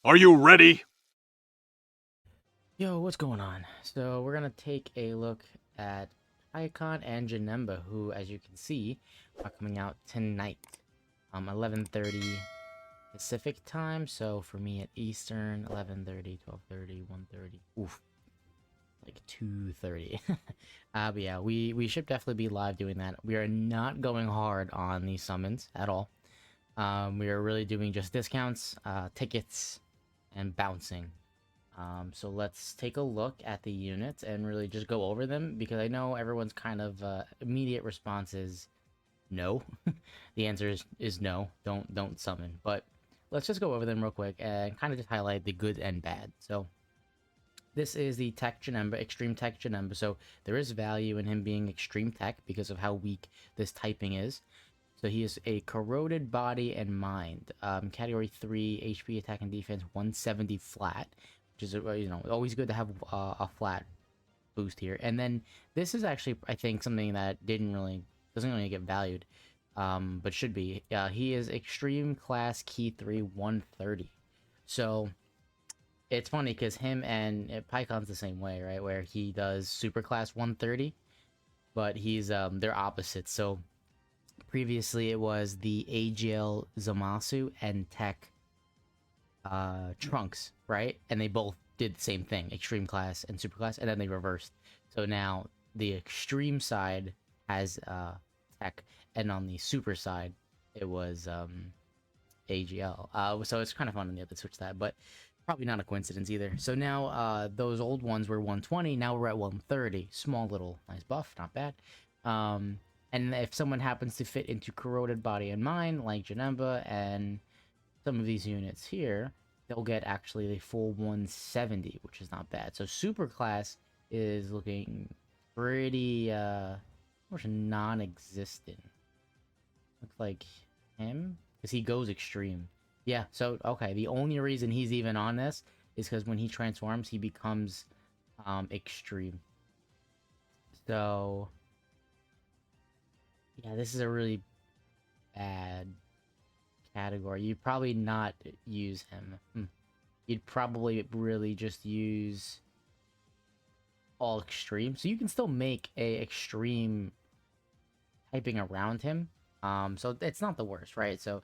Are you ready? Yo, what's going on? So we're gonna take a look at Icon and Janemba, who, as you can see, are coming out tonight, 11:30 Pacific time. So for me at Eastern, 11:30, 12:30, 1:30. Oof, like 2:30. But yeah, we should definitely be live doing that. We are not going hard on these summons at all. We are really doing just discounts, tickets, and bouncing. So let's take a look at the units and really just go over them because I know everyone's kind of immediate response is no. The answer is no. Don't summon. But let's just go over them real quick and kind of just highlight the good and bad. So this is the Tech Janemba, Extreme Tech Janemba. So there is value in him being Extreme Tech because of how weak this typing is. So he is a corroded body and mind. Category 3, HP, attack, and defense, 170 flat, which is always good to have a flat boost here. And then this is actually, I think, something that doesn't really get valued, but should be. He is extreme class key 3, 130. So it's funny because him and Pycon's the same way, right? Where he does super class 130, but he's they're opposites. So previously, it was the AGL Zamasu and Tech Trunks, right? And they both did the same thing, extreme class and super class, and then they reversed. So now the extreme side has Tech, and on the super side, it was AGL. So it's kind of fun when they have to switch that, but probably not a coincidence either. So now those old ones were 120. Now we're at 130. Small little nice buff, not bad. And if someone happens to fit into corroded body and mind, like Janemba and some of these units here, they'll get actually the full 170, which is not bad. So super class is looking pretty much non-existent. Looks like him because he goes extreme. Yeah. So okay, the only reason he's even on this is because when he transforms, he becomes extreme. So yeah, this is a really bad category. You'd probably not use him. You'd probably really just use all extreme. So you can still make a extreme typing around him. So it's not the worst, right? So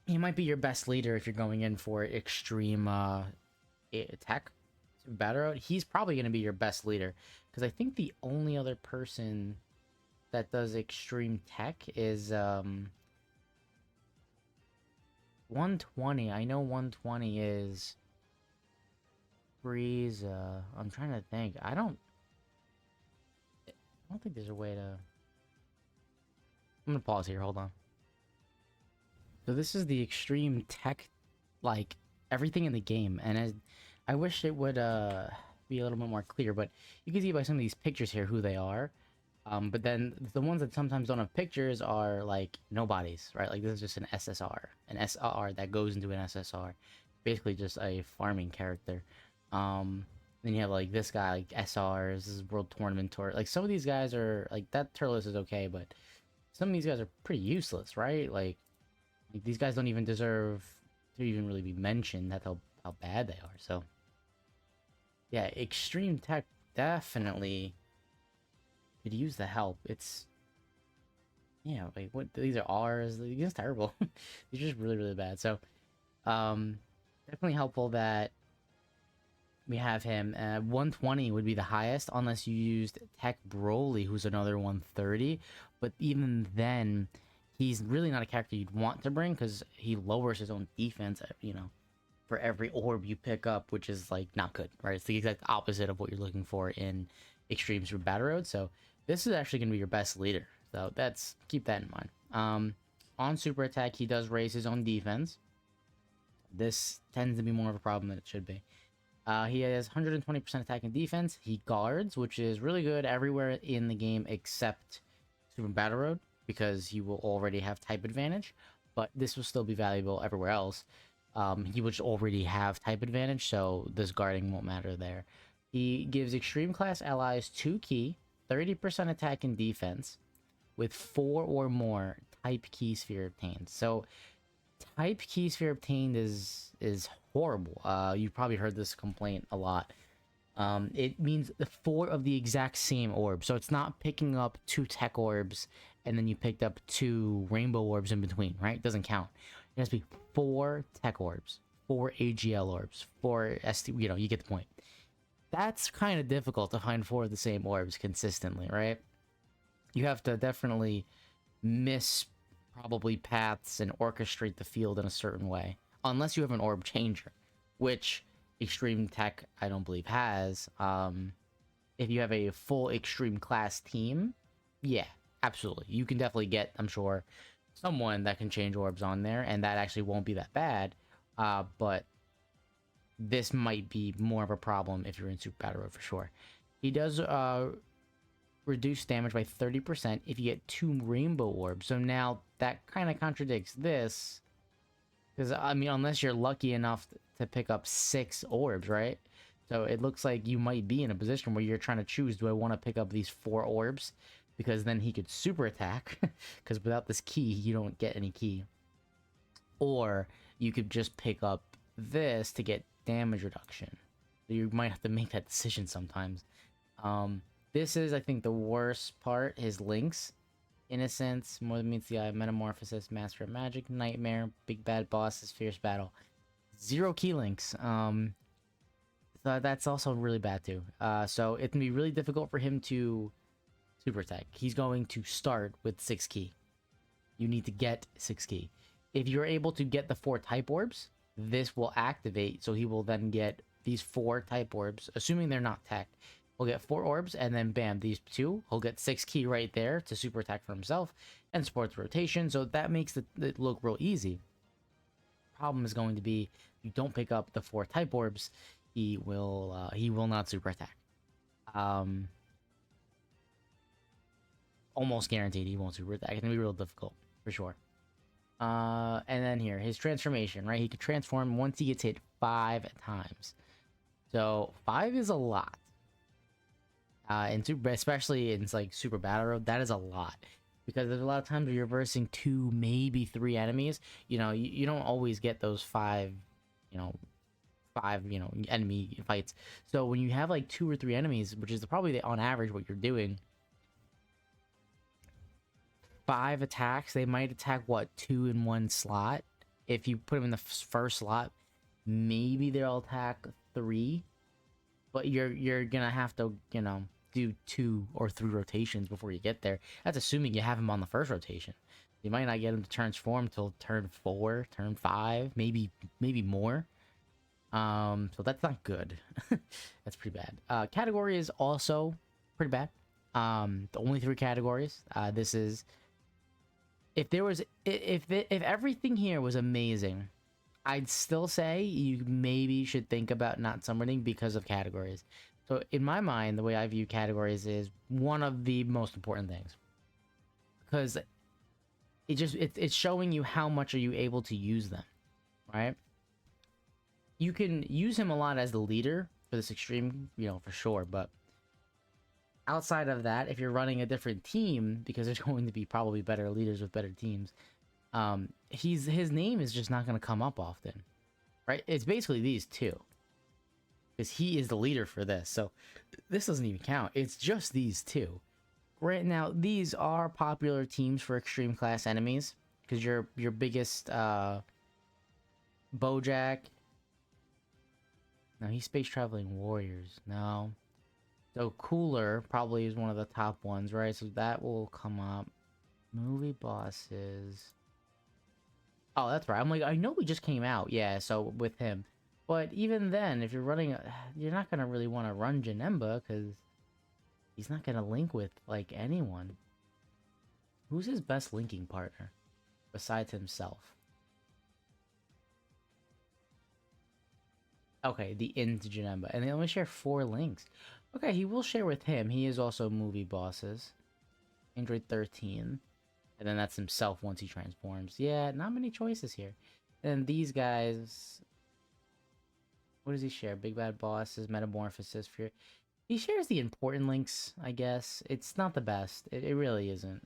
he might be your best leader if you're going in for extreme attack battle out. He's probably going to be your best leader because I think the only other person that does extreme tech is 120. I know 120 is Frieza. I'm trying to think. I don't think there's a way to. I'm gonna pause here. Hold on. So this is the extreme tech, like everything in the game, and I wish it would be a little bit more clear, but you can see by some of these pictures here who they are. But then the ones that sometimes don't have pictures are like nobodies, right? Like this is just an SSR, an SR that goes into an SSR, basically just a farming character. Then you have like this guy, like SRs, this is World Tournament Tour. Like some of these guys are like that Turles is okay, but some of these guys are pretty useless, right? Like these guys don't even deserve to even really be mentioned. That's how bad they are. So yeah, extreme tech definitely could use the help. It's yeah, like what these are R's. These are terrible. These are just really bad. So um, definitely helpful that we have him. 120 would be the highest unless you used Tech Broly, who's another 130. But even then, he's really not a character you'd want to bring because he lowers his own defense. For every orb you pick up, which is like not good, right? It's the exact opposite of what you're looking for in Extreme Super Battle Road. So this is actually going to be your best leader. So that's keep that in mind. On Super Attack, he does raise his own defense. This tends to be more of a problem than it should be. He has 120% attack and defense. He guards, which is really good everywhere in the game except Super Battle Road because he will already have type advantage. But this will still be valuable everywhere else. He would already have type advantage, so this guarding won't matter there. He gives extreme class allies 2 key, 30% attack and defense, with 4 or more type key sphere obtained. So type key sphere obtained is horrible. You've probably heard this complaint a lot. It means the 4 of the exact same orb. So it's not picking up 2 tech orbs and then you picked up 2 rainbow orbs in between, right? It doesn't count. It has to be 4 tech orbs, 4 AGL orbs, 4 ST, you know, you get the point. That's kind of difficult to find 4 of the same orbs consistently, right? You have to definitely miss probably paths and orchestrate the field in a certain way. Unless you have an orb changer, which Extreme Tech, I don't believe, has. If you have a full Extreme class team, yeah, absolutely. You can definitely get, I'm sure, someone that can change orbs on there, and that actually won't be that bad. But this might be more of a problem if you're in Super Battle Road for sure. He does reduce damage by 30% if you get 2 rainbow orbs. So now that kind of contradicts this. Because, I mean, unless you're lucky enough to pick up 6 orbs, right? So it looks like you might be in a position where you're trying to choose, do I want to pick up these 4 orbs? Because then he could super attack. Because without this key, you don't get any key. Or you could just pick up this to get damage reduction. So you might have to make that decision sometimes. This is, I think, the worst part. His links. Innocence, More Than Meets the Eye, Metamorphosis, Master of Magic, Nightmare, Big Bad Bosses, Fierce Battle. 0 key links. So that's also really bad too. So it can be really difficult for him to super attack. He's going to start with 6 key. You need to get 6 key. If you're able to get the 4 type orbs, this will activate. So he will then get these 4 type orbs, assuming they're not tech. He'll get 4 orbs, and then bam, these 2. He'll get 6 key right there to super attack for himself and support the rotation. So that makes it look real easy. Problem is going to be you don't pick up the 4 type orbs, he will not super attack. Almost guaranteed he won't super attack. It's gonna be real difficult for sure. And then here, his transformation, right? He can transform once he gets hit 5 times. So 5 is a lot. And especially in like Super Battle Road, that is a lot. Because there's a lot of times where you're versing 2, maybe 3 enemies. You know, you don't always get those 5, enemy fights. So when you have like 2 or 3 enemies, which is probably on average what you're doing, 5 attacks, they might attack, what, 2 in 1 slot? If you put them in the first slot, maybe they'll attack 3. But you're gonna have to, do 2 or 3 rotations before you get there. That's assuming you have him on the first rotation. You might not get him to transform till turn 4, turn 5, maybe more. So that's not good. That's pretty bad. Category is also pretty bad. The only 3 categories. This is if everything here was amazing, I'd still say you maybe should think about not summoning because of categories. So in my mind, the way I view categories is one of the most important things. Because it's showing you how much are you able to use them, right? You can use him a lot as the leader for this extreme, for sure, but outside of that, if you're running a different team, because there's going to be probably better leaders with better teams, his name is just not going to come up often, right? It's basically these 2, because he is the leader for this, so this doesn't even count. It's just these 2 right now. These are popular teams for extreme class enemies, because your biggest Bojack, no, he's space traveling warriors, no. So Cooler probably is one of the top ones, right? So that will come up. Movie bosses. Oh, that's right. I'm like, I know we just came out. Yeah, so with him. But even then, if you're running, you're not going to really want to run Janemba because he's not going to link with, like, anyone. Who's his best linking partner besides himself? Okay, the into Janemba. And they only share 4 links. Okay, he will share with him. He is also movie bosses. Android 13. And then that's himself once he transforms. Yeah, not many choices here. And these guys... What does he share? Big Bad Bosses, Metamorphosis, Fear. He shares the important links, I guess. It's not the best. It really isn't.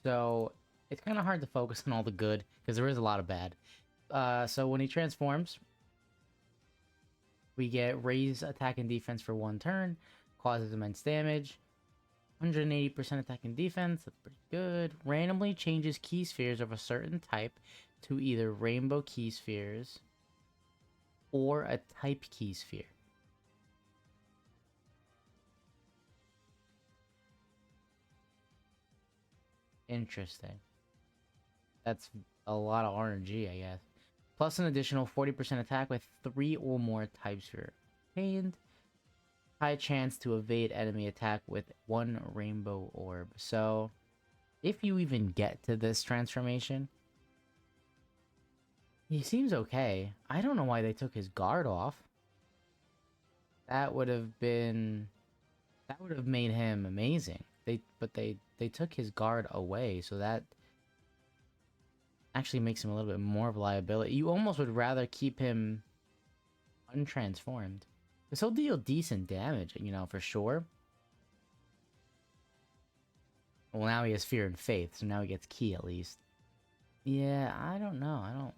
So it's kind of hard to focus on all the good because there is a lot of bad. So when he transforms, we get raise attack and defense for 1 turn, causes immense damage, 180% attack and defense, that's pretty good. Randomly changes key spheres of a certain type to either rainbow key spheres or a type key sphere. Interesting. That's a lot of RNG, I guess. Plus an additional 40% attack with 3 or more type sphere obtained. High chance to evade enemy attack with 1 rainbow orb. So, if you even get to this transformation, he seems okay. I don't know why they took his guard off. That would have made him amazing. They took his guard away, so that actually makes him a little bit more of a liability. You almost would rather keep him untransformed. Because he'll deal decent damage, you know, for sure. Well, now he has Fear and Faith, so now he gets Key at least. Yeah, I don't know.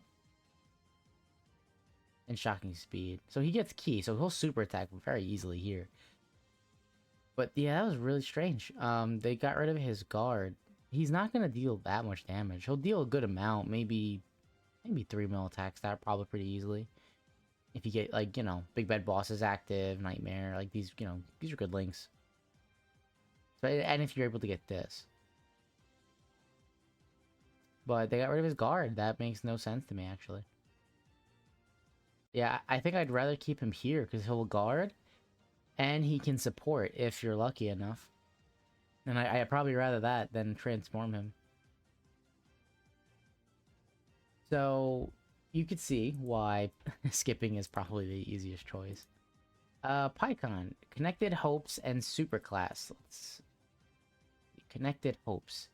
And Shocking Speed. So he gets Key, so he'll super attack very easily here. But yeah, that was really strange. They got rid of his guard. He's not gonna deal that much damage. He'll deal a good amount, maybe 3 mil attacks that probably pretty easily. If you get, like, you know, Big Bad Boss is active, Nightmare, like these, you know, these are good links. So, and if you're able to get this. But they got rid of his guard. That makes no sense to me, actually. Yeah, I think I'd rather keep him here, because he'll guard, and he can support if you're lucky enough. And I'd probably rather that than transform him. So, you could see why skipping is probably the easiest choice. PyCon, Connected Hopes and Superclass. Let's Connected Hopes.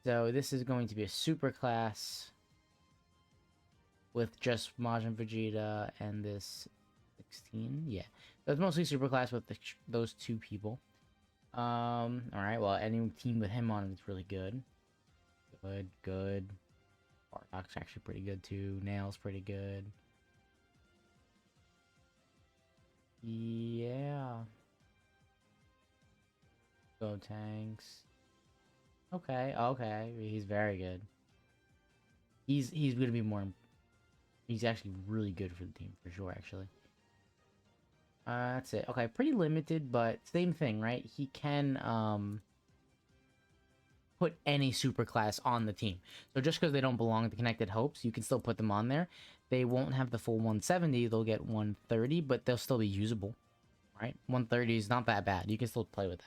So this is going to be a superclass with just Majin Vegeta and this 16. Yeah, so it's mostly superclass with those 2 people. All right. Well, any team with him on is really good. Good. Bardock's actually pretty good too. Nail's pretty good. Yeah. Go Tanks. Okay. He's very good. He's gonna be more. He's actually really good for the team for sure. Actually. That's it. Okay, pretty limited, but same thing, right? He can put any superclass on the team. So just because they don't belong to Connected Hopes, you can still put them on there. They won't have the full 170. They'll get 130, but they'll still be usable, right? 130 is not that bad. You can still play with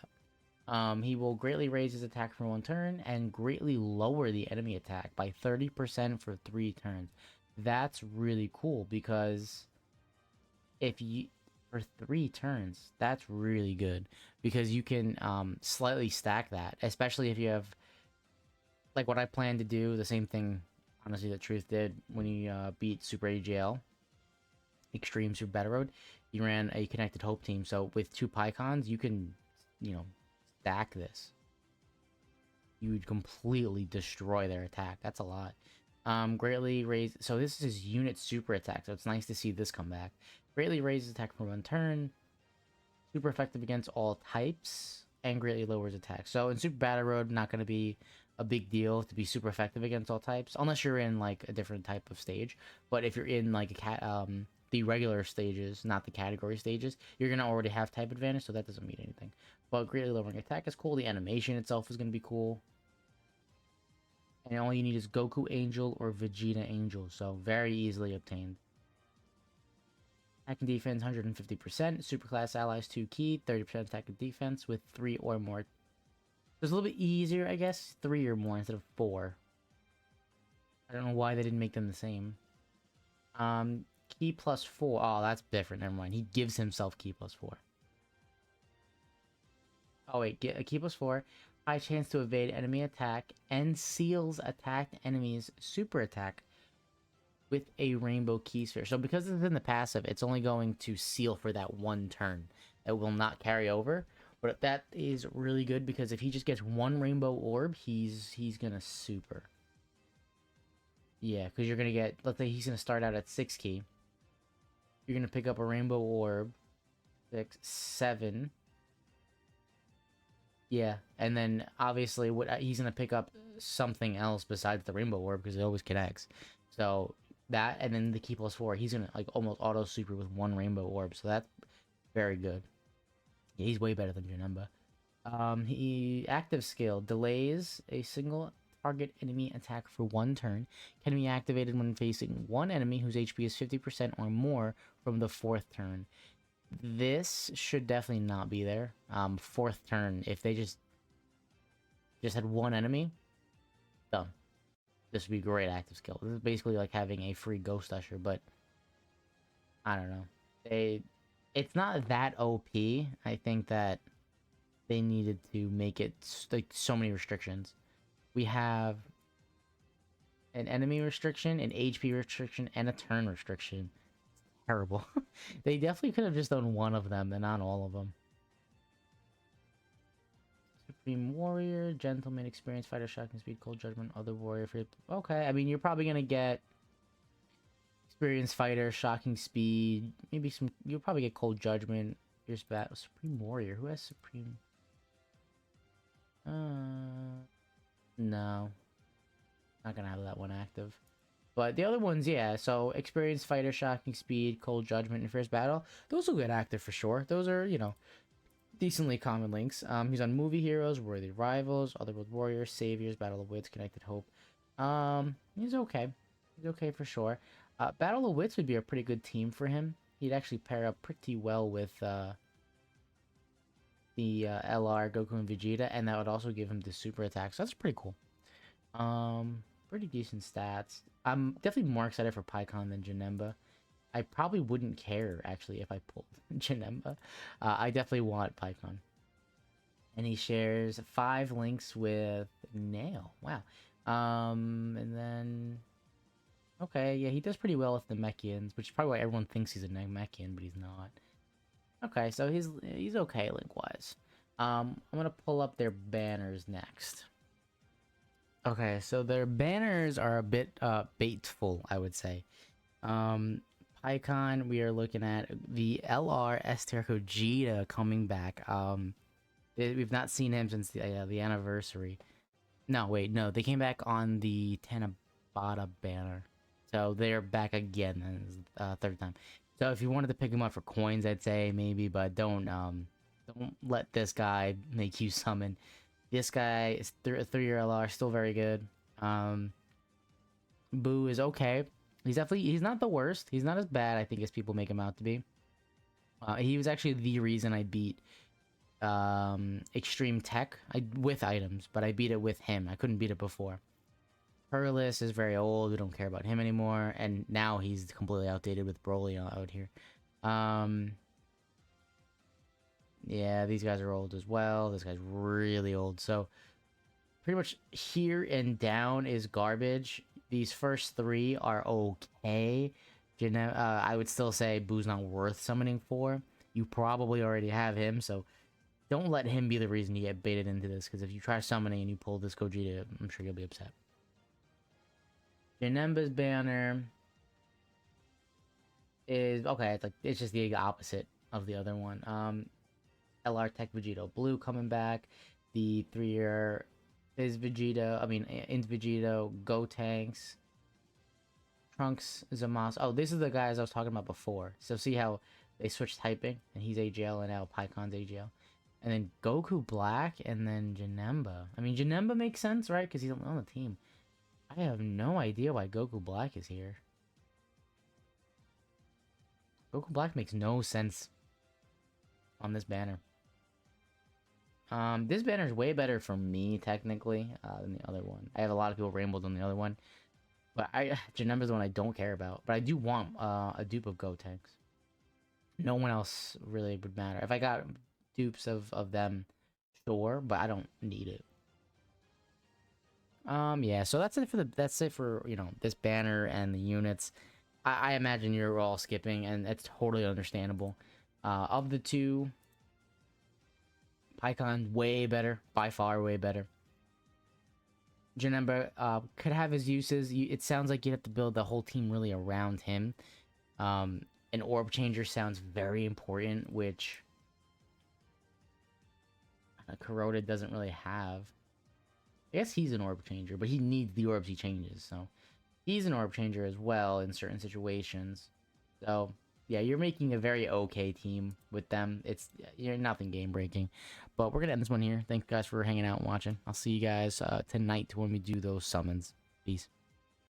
that. He will greatly raise his attack for 1 turn and greatly lower the enemy attack by 30% for 3 turns. That's really cool because if you for 3 turns, that's really good because you can slightly stack that, especially if you have like what I plan to do, the same thing honestly that Truth did when he beat Super AGL Extreme Super Battle Road. He ran a Connected Hope team, so with 2 PyCons, you can, you know, stack this. You would completely destroy their attack. That's a lot. Greatly raise. So this is unit super attack. So it's nice to see this come back. Greatly raises attack for 1 turn. Super effective against all types. And greatly lowers attack. So in Super Battle Road, not going to be a big deal to be super effective against all types, unless you're in like a different type of stage. But if you're in like the regular stages, not the category stages, you're gonna already have type advantage, so that doesn't mean anything. But greatly lowering attack is cool. The animation itself is gonna be cool. And all you need is Goku Angel or Vegeta Angel, so very easily obtained. Attack and defense 150%. Superclass allies 2 key, 30% attack and defense with 3 or more. It's a little bit easier, I guess. 3 or more instead of 4. I don't know why they didn't make them the same. Key plus 4. Oh, that's different. Never mind. He gives himself key plus 4. Oh, wait. Get a key plus 4. High chance to evade enemy attack and seals attacked enemies super attack with a rainbow key sphere. So because it's in the passive, it's only going to seal for that 1 turn. It will not carry over. But that is really good because if he just gets one rainbow orb, he's gonna super. Yeah, because you're gonna get, let's say he's gonna start out at 6 key. You're gonna pick up a rainbow orb, 6, 7. Yeah, and then obviously what he's gonna pick up something else besides the rainbow orb because it always connects. So that, and then the key +4, he's gonna like almost auto super with one rainbow orb. So that's very good. Yeah, he's way better than Janemba. He active skill delays a single target enemy attack for 1 turn. Can be activated when facing one enemy whose HP is 50% or more from the 4th turn. This should definitely not be there. 4th turn, if they just had one enemy, done. This would be great active skill. This is basically like having a free Ghost Usher, but I don't know. It's not that OP. I think that they needed to make it like so many restrictions. We have an enemy restriction, an HP restriction, and a turn restriction. Terrible. They definitely could have just done one of them and not all of them. Supreme Warrior, Gentleman, Experience Fighter, Shocking Speed, Cold Judgment, Other Warrior. Okay, I mean, you're probably gonna get Experience Fighter, Shocking Speed, maybe some. You'll probably get Cold Judgment. Here's Battle Supreme Warrior. Who has Supreme? No, not gonna have that one active. But the other ones, yeah. So Experienced Fighter, Shocking Speed, Cold Judgment, and First Battle. Those will get active for sure. Those are, decently common links. He's on Movie Heroes, Worthy Rivals, Otherworld Warriors, Saviors, Battle of Wits, Connected Hope. He's okay. He's okay for sure. Battle of Wits would be a pretty good team for him. He'd actually pair up pretty well with the LR, Goku, and Vegeta, and that would also give him the super attack. So that's pretty cool. Pretty decent stats. I'm definitely more excited for Pikkon than Janemba. I probably wouldn't care, actually, if I pulled Janemba. I definitely want Pikkon. And he shares 5 links with Nail. Wow. And then... Okay, yeah, he does pretty well with the Namekians, which is probably why everyone thinks he's a Namekian, but he's not. Okay, so he's okay link-wise. I'm gonna pull up their banners next. Okay, so their banners are a bit baitful, I would say. Pikkon, we are looking at the LR Esther Gogeta coming back. We've not seen him since the anniversary. No, wait, no, they came back on the Tanabata banner, so they're back again. Third time. So if you wanted to pick him up for coins, I'd say maybe, but don't let this guy make you summon. This guy is 3-year LR, still very good. Boo is okay. He's not the worst. He's not as bad, I think, as people make him out to be. He was actually the reason I beat Extreme Tech with items, but I beat it with him. I couldn't beat it before. Perlis is very old. We don't care about him anymore, and now he's completely outdated with Broly out here. Yeah, these guys are old as well. This guy's really old. So pretty much here and down is garbage. These first 3 are okay. I would still say Boo's not worth summoning for. You probably already have him, so don't let him be the reason you get baited into this, because if you try summoning and you pull this Gogeta, I'm sure you'll be upset. Janemba's banner is okay. It's just the opposite of the other one. LR Tech Vegito Blue coming back. The 3-year is Vegeta. I mean, into Vegito, Gotenks, Trunks, Zamasu. Oh, this is the guys I was talking about before. So see how they switched typing, and he's AGL, and now Pikkon's AGL. And then Goku Black, and then Janemba. I mean, Janemba makes sense, right? Because he's on the team. I have no idea why Goku Black is here. Goku Black makes no sense on this banner. This banner is way better for me, technically, than the other one. I have a lot of people rainbowed on the other one. But Janemba's the one I don't care about. But I do want a dupe of Gotenks. No one else really would matter. If I got dupes of them, sure, but I don't need it. Yeah, so that's it for this banner and the units. I imagine you're all skipping, and it's totally understandable. Of the two, Pycon, way better. By far, way better. Janemba could have his uses. It sounds like you'd have to build the whole team really around him. An Orb Changer sounds very important, which Kuroda doesn't really have. I guess he's an Orb Changer, but he needs the orbs he changes, so he's an Orb Changer as well in certain situations. So yeah, you're making a very okay team with them. You're nothing game breaking, but we're gonna end this one here. Thanks guys for hanging out and watching. I'll see you guys tonight when we do those summons. Peace.